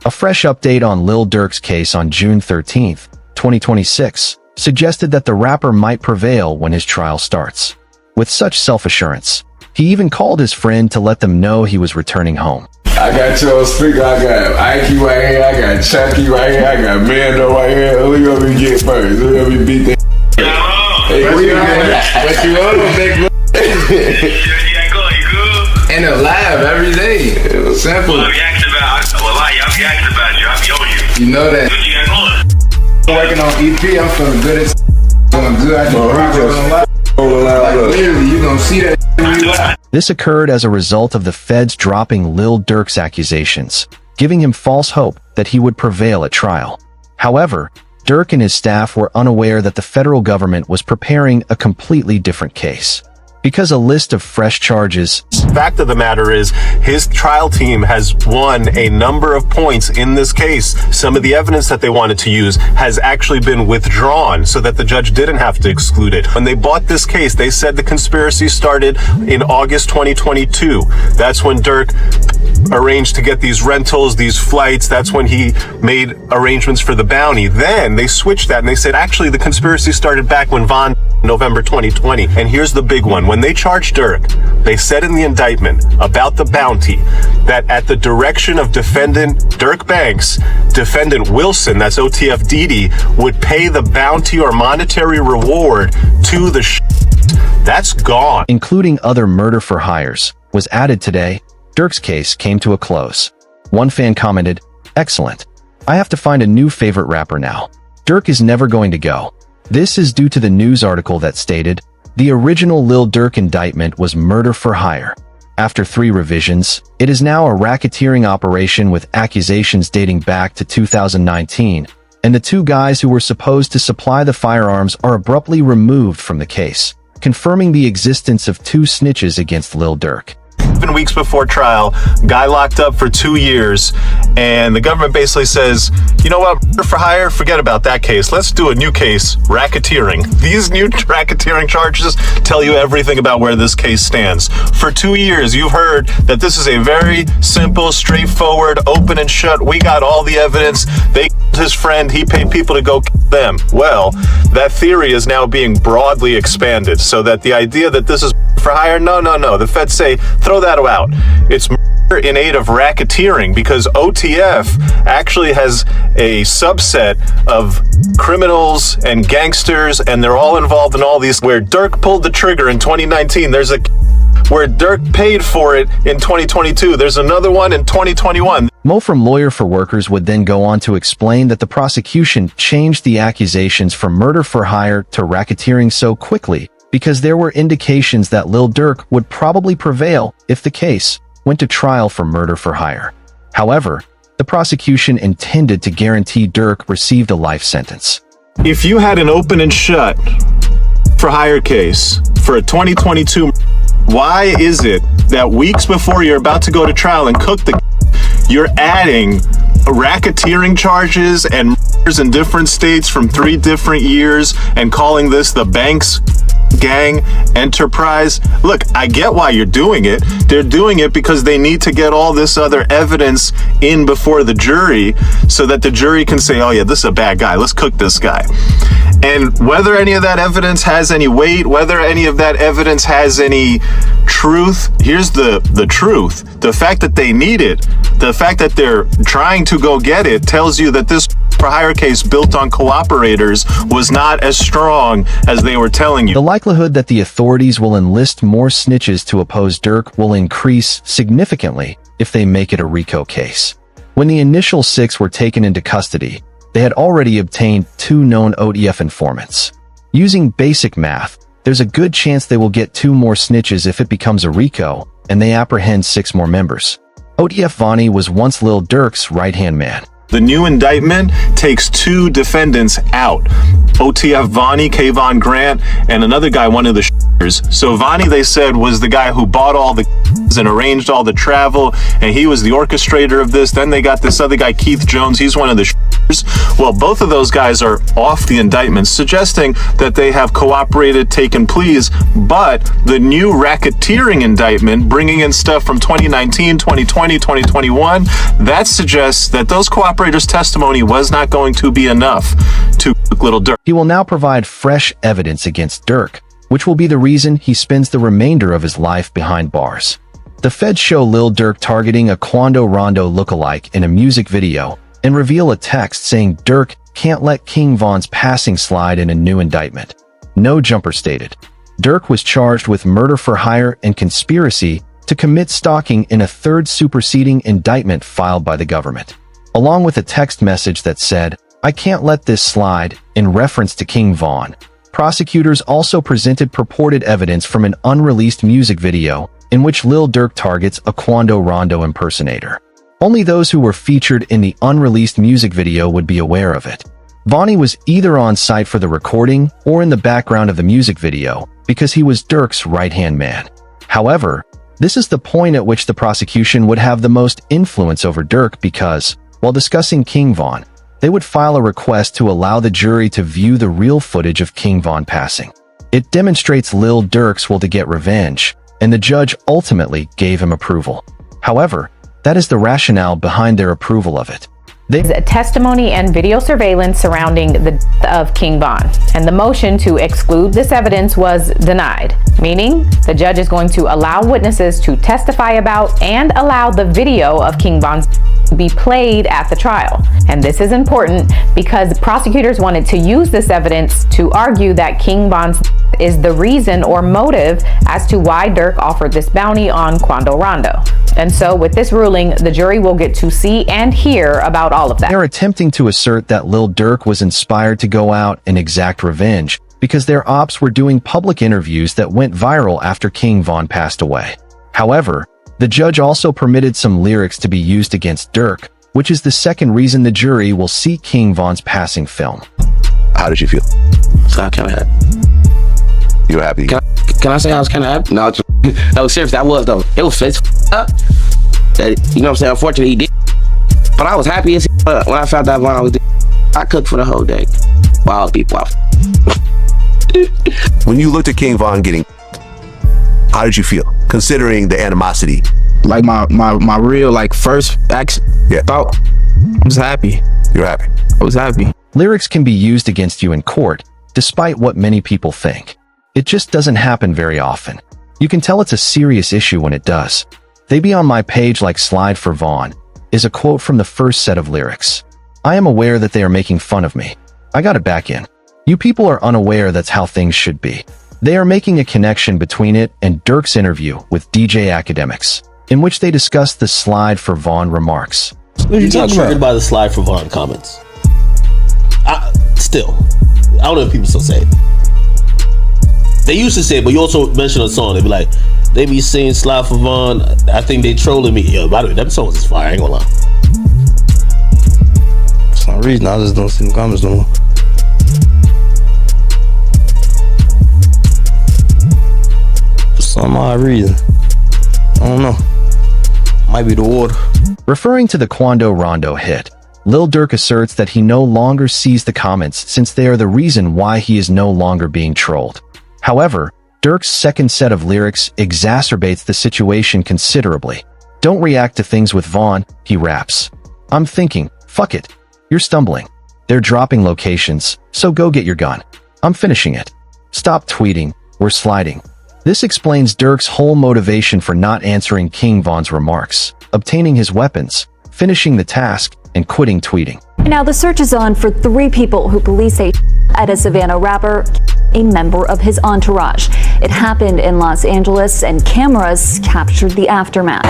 A fresh update on Lil Durk's case on June 13, 2026, suggested that the rapper might prevail when his trial starts. With such self-assurance, he even called his friend to let them know he was returning home. I got you on speaker, I got Ike right here, I got Chucky right here, I got Mando right here. Who you want me to get first? Who you want me to beat that? Hey, what you on, big boy? You good? And alive every day. It was simple. Well, I'm asking about you. I'm on you. You know that. What you got going? Working on EP, I'm feeling good as doing good. I just on live. Like literally, you gonna see that when you live. This occurred as a result of the feds dropping Lil Durk's accusations, giving him false hope that he would prevail at trial. However, Durk and his staff were unaware that the federal government was preparing a completely different case. Because a list of fresh charges. Fact of the matter is, his trial team has won a number of points in this case. Some of the evidence that they wanted to use has actually been withdrawn so that the judge didn't have to exclude it. When they bought this case, they said the conspiracy started in August 2022. That's when Durk arranged to get these rentals, these flights. That's when he made arrangements for the bounty. Then they switched that and they said, actually, the conspiracy started back when November 2020. And here's the big one. When they charged Durk, they said in the indictment about the bounty that at the direction of defendant Durk Banks, defendant Wilson, that's OTF Didi, would pay the bounty or monetary reward to the That's gone. Including other murder for hires, was added today. Durk's case came to a close. One fan commented, "Excellent. I have to find a new favorite rapper now. Durk is never going to go." This is due to the news article that stated, the original Lil Durk indictment was murder for hire. After 3 revisions, it is now a racketeering operation with accusations dating back to 2019, and the 2 guys who were supposed to supply the firearms are abruptly removed from the case, confirming the existence of 2 snitches against Lil Durk. 7 weeks before trial, guy locked up for 2 years, and the government basically says, you know what, murder for hire, forget about that case. Let's do a new case, racketeering. These new racketeering charges tell you everything about where this case stands. For 2 years, you've heard that this is a very simple, straightforward, open and shut. We got all the evidence. They killed his friend. He paid people to go kill them. Well, that theory is now being broadly expanded so that the idea that this is for hire, no. The feds say, throw that out. It's murder in aid of racketeering because OTF actually has a subset of criminals and gangsters, and they're all involved in all these. Where Durk pulled the trigger in 2019, there's a where Durk paid for it in 2022. There's another one in 2021. Mo from Lawyer for Workers would then go on to explain that the prosecution changed the accusations from murder for hire to racketeering so quickly because there were indications that Lil Durk would probably prevail if the case went to trial for murder for hire. However, the prosecution intended to guarantee Durk received a life sentence. If you had an open and shut for hire case for a 2022, why is it that weeks before you're about to go to trial and cook you're adding racketeering charges and murders in different states from 3 different years and calling this the Banks gang enterprise? Look, I get why you're doing it. They're doing it because they need to get all this other evidence in before the jury so that the jury can say, oh yeah, this is a bad guy. Let's cook this guy. And whether any of that evidence has any weight, whether any of that evidence has any truth, here's the truth. The fact that they need it, the fact that they're trying to go get it tells you that this for hire case built on cooperators was not as strong as they were telling you. The likelihood that the authorities will enlist more snitches to oppose Durk will increase significantly if they make it a RICO case. When the initial 6 were taken into custody, they had already obtained 2 known OTF informants. Using basic math, there's a good chance they will get 2 more snitches if it becomes a RICO, and they apprehend 6 more members. OTF Vonnie was once Lil Durk's right-hand man. The new indictment takes 2 defendants out. OTF Vonnie, Kayvon Grant, and another guy, one of the sh**ers. So Vonnie, they said, was the guy who bought all the and arranged all the travel, and he was the orchestrator of this. Then they got this other guy, Keith Jones. He's one of the sh**ers. Well, both of those guys are off the indictment, suggesting that they have cooperated, taken pleas. But the new racketeering indictment, bringing in stuff from 2019, 2020, 2021, that suggests that those cooperators' testimony was not going to be enough to Lil Durk. He will now provide fresh evidence against Durk, which will be the reason he spends the remainder of his life behind bars. The feds show Lil Durk targeting a Quando Rondo lookalike in a music video and reveal a text saying Durk can't let King Von's passing slide in a new indictment. No jumper stated. Durk was charged with murder for hire and conspiracy to commit stalking in a third superseding indictment filed by the government, along with a text message that said, "I can't let this slide," in reference to King Von. Prosecutors also presented purported evidence from an unreleased music video in which Lil Durk targets a Quando Rondo impersonator. Only those who were featured in the unreleased music video would be aware of it. Vonnie was either on site for the recording or in the background of the music video because he was Durk's right-hand man. However, this is the point at which the prosecution would have the most influence over Durk because, while discussing King Von, they would file a request to allow the jury to view the real footage of King Von passing. It demonstrates Lil Durk's will to get revenge, and the judge ultimately gave him approval. However, that is the rationale behind their approval of it. Testimony and video surveillance surrounding the death of King Von, and the motion to exclude this evidence was denied, meaning the judge is going to allow witnesses to testify about and allow the video of King Von's to be played at the trial. And this is important because prosecutors wanted to use this evidence to argue that King Von's is the reason or motive as to why Durk offered this bounty on Quando Rondo. And so with this ruling, the jury will get to see and hear about all of that. They're attempting to assert that Lil Durk was inspired to go out and exact revenge because their ops were doing public interviews that went viral after King Von passed away. However, the judge also permitted some lyrics to be used against Durk, which is the second reason the jury will see King Von's passing film. How did you feel? So I kind of happy. You were happy? Can I say I was kind of happy? No, no, seriously, I was though. It was up. You know what I'm saying? Unfortunately, he did. But I was happy as when I found out when I was dead. I cooked for the whole day. Wild people out. When you looked at King Von getting, how did you feel? Considering the animosity. Like my real like first action. Yeah. Thought. I was happy. You're happy. I was happy. Lyrics can be used against you in court, despite what many people think. It just doesn't happen very often. You can tell it's a serious issue when it does. "They be on my page like slide for Vaughn" is a quote from the first set of lyrics. "I am aware that they are making fun of me. I got it back in. You people are unaware that's how things should be." They are making a connection between it and Durk's interview with DJ Academics, in which they discussed the slide for Vaughn remarks. What are you talking triggered by the slide for Vaughn comments? I don't know if people still say it. They used to say it, but you also mentioned a song. They be like, they be saying slide for Vaughn. I think they trolling me. Yo, by the way, that song is fire. I ain't gonna lie. For some reason, I just don't see the comments no more. For some odd reason. I don't know. Might be the water. Referring to the Quando Rondo hit, Lil Durk asserts that he no longer sees the comments since they are the reason why he is no longer being trolled. However, Durk's second set of lyrics exacerbates the situation considerably. "Don't react to things with Vaughn," he raps. "I'm thinking, fuck it. You're stumbling. They're dropping locations, so go get your gun. I'm finishing it. Stop tweeting, we're sliding." This explains Durk's whole motivation for not answering King Von's remarks, obtaining his weapons, finishing the task, and quitting tweeting. Now the search is on for 3 people who police say at a Savannah rapper, a member of his entourage. It happened in Los Angeles and cameras captured the aftermath.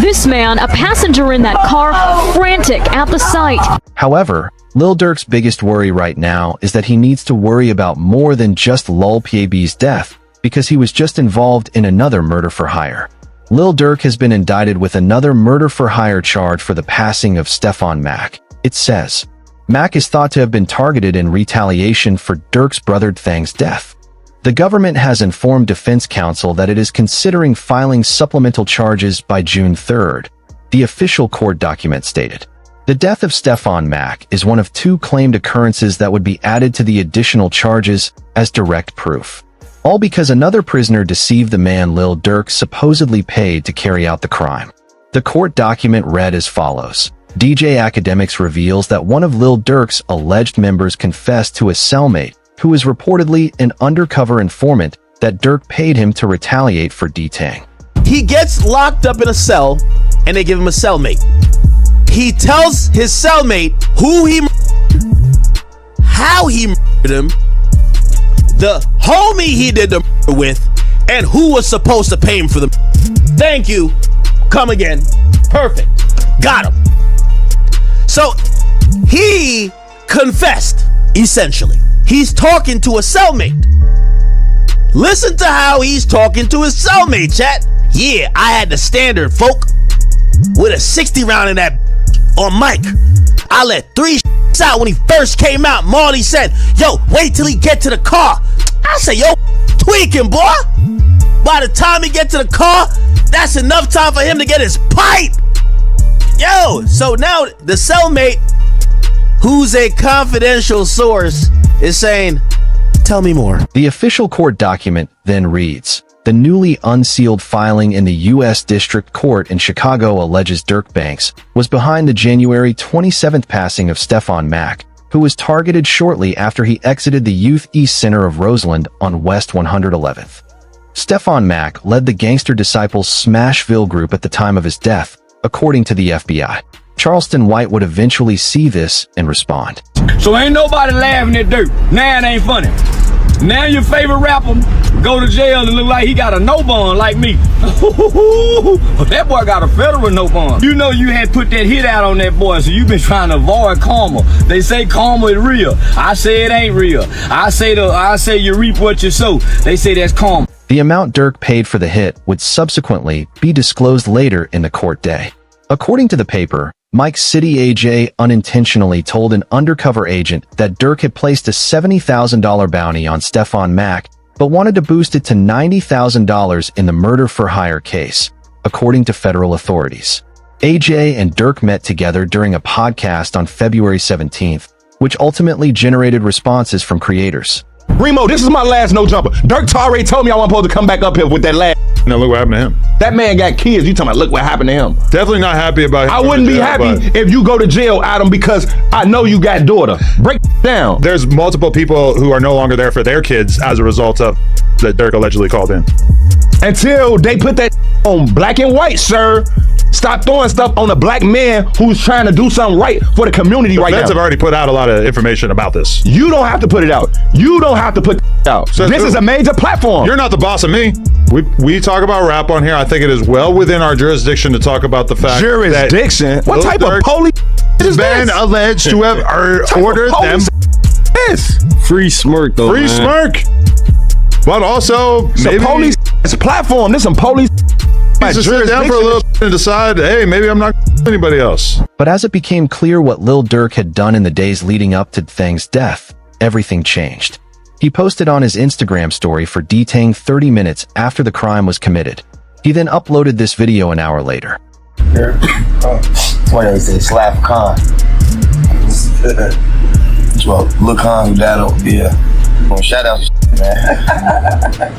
This man, a passenger in that car, frantic at the sight. However, Lil Durk's biggest worry right now is that he needs to worry about more than just Lil PAB's death because he was just involved in another murder for hire. Lil Durk has been indicted with another murder-for-hire charge for the passing of Stephon Mack. It says, Mack is thought to have been targeted in retaliation for Durk's brother Thang's death. The government has informed defense counsel that it is considering filing supplemental charges by June 3rd, the official court document stated. The death of Stephon Mack is one of 2 claimed occurrences that would be added to the additional charges as direct proof. All because another prisoner deceived the man Lil Durk supposedly paid to carry out the crime. The court document read as follows. DJ Academics reveals that one of Lil Durk's alleged members confessed to a cellmate, who is reportedly an undercover informant, that Durk paid him to retaliate for D-Tang. He gets locked up in a cell, and they give him a cellmate. He tells his cellmate who he murdered, how he murdered him, the homie he did the murder with, and who was supposed to pay him for the murder. Thank you. Come again. Perfect. Got him. So he confessed, essentially. He's talking to a cellmate. Listen to how he's talking to his cellmate, chat. Yeah, I had the standard, folk. With a 60 round in that on mic. I let 3 out when he first came out. Marley said, yo, wait till he get to the car. I said, yo, tweaking, boy. By the time he get to the car, that's enough time for him to get his pipe. Yo, so now the cellmate, who's a confidential source, is saying, tell me more. The official court document then reads, the newly unsealed filing in the U.S. District Court in Chicago alleges Durk Banks was behind the January 27th passing of Stephon Mack, who was targeted shortly after he exited the Youth East Center of Roseland on West 111th. Stephon Mack led the Gangster Disciples Smashville group at the time of his death, according to the FBI. Charleston White would eventually see this and respond. So ain't nobody laughing at Durk. Now it ain't funny. Now your favorite rapper go to jail and look like he got a no bond like me. That boy got a federal no bond. You know you had put that hit out on that boy, so you've been trying to avoid karma. They say karma is real. I say it ain't real. I say you reap what you sow. They say that's karma. The amount Durk paid for the hit would subsequently be disclosed later in the court day. According to the paper, Mike City AJ unintentionally told an undercover agent that Durk had placed a $70,000 bounty on Stephon Mack, but wanted to boost it to $90,000 in the murder-for-hire case, according to federal authorities. AJ and Durk met together during a podcast on February 17th, which ultimately generated responses from creators. Remo, this is my last no jumper. Durk Tare told me I wasn't supposed to come back up here with that last. Now look what happened to him. That man got kids. You talking about look what happened to him. Definitely not happy about him. I wouldn't be happy if you go to jail, Adam, because I know you got daughter. Break down. There's multiple people who are no longer there for their kids as a result of that Durk allegedly called in. Until they put that on black and white, sir. Stop throwing stuff on a black man who's trying to do something right for the community right now. The feds have already put out a lot of information about this. You don't have to put it out. You don't have to put it out. So this is a major platform. You're not the boss of me. We talk about rap on here. I think it is well within our jurisdiction to talk about the fact that what type of police has been alleged to have ordered them. This free smirk though. Free smirk. But also maybe police. It's a platform. There's some police. Just sit down for a little and decide, hey, maybe I'm not anybody else. But as it became clear what Lil Durk had done in the days leading up to Thang's death, everything changed. He posted on his Instagram story for D-Tang 30 minutes after the crime was committed. He then uploaded this video an hour later. That's why they say slap Khan. Well, look Khan who died over here. Well, shout out to man.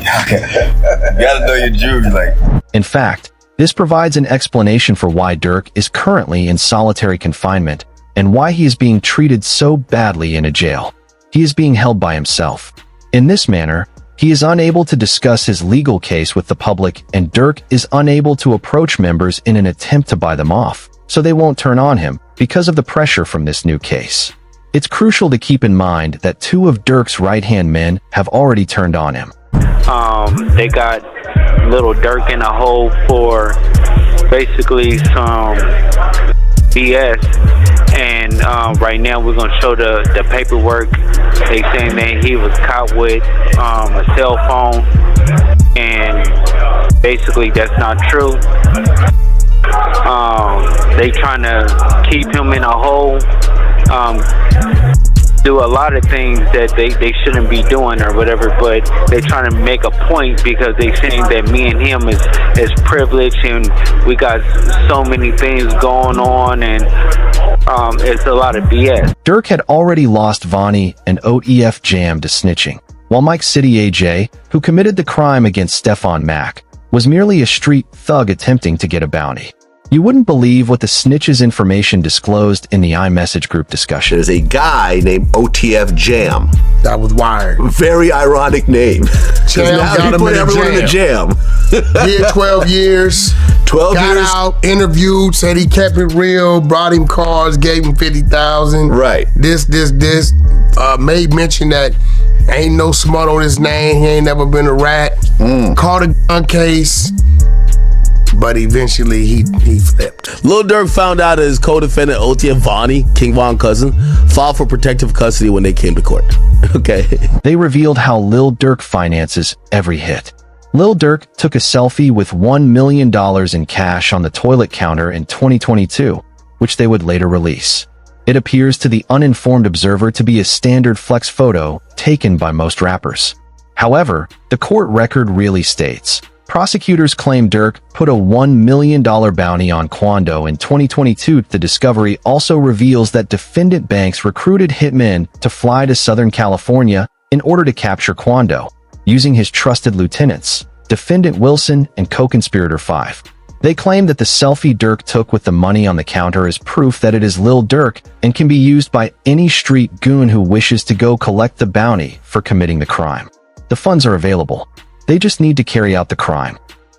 You gotta know your jury, like. In fact, this provides an explanation for why Durk is currently in solitary confinement and why he is being treated so badly in a jail. He is being held by himself. In this manner, he is unable to discuss his legal case with the public, and Durk is unable to approach members in an attempt to buy them off, so they won't turn on him because of the pressure from this new case. It's crucial to keep in mind that 2 of Durk's right-hand men have already turned on him. They got Lil Durk in a hole for basically some BS, and right now we're gonna show the paperwork. They saying that he was caught with a cell phone and basically that's not true. They trying to keep him in a hole, do a lot of things that they shouldn't be doing or whatever, but they trying to make a point because they saying that me and him is privileged and we got so many things going on, and it's a lot of BS. Durk had already lost Vonnie and OTF Jam to snitching, while Mike City AJ, who committed the crime against Stefan Mack, was merely a street thug attempting to get a bounty. You wouldn't believe what the snitch's information disclosed in the iMessage group discussion. There's a guy named OTF Jam. That was wired. Very ironic name. Jam got him put everyone in the jam. Did 12 years. 12 got years. out, interviewed, said he kept it real, brought him cars, gave him 50,000. Right. This. Made mention that ain't no smut on his name. He ain't never been a rat. Caught a gun case. But eventually he flipped. Lil Durk found out that his co-defendant OTF Vonnie, King Von cousin, filed for protective custody when they came to court. Okay. They revealed how Lil Durk finances every hit. Lil Durk took a selfie with $1 million in cash on the toilet counter in 2022, which they would later release. It appears to the uninformed observer to be a standard flex photo taken by most rappers. However, the court record really states, prosecutors claim Durk put a $1 million bounty on Quando in 2022. The discovery also reveals that defendant Banks recruited hitmen to fly to Southern California in order to capture Quando, using his trusted lieutenants, Defendant Wilson and co-conspirator 5. They claim that the selfie Durk took with the money on the counter is proof that it is Lil Durk and can be used by any street goon who wishes to go collect the bounty for committing the crime. The funds are available. They just need to carry out the crime.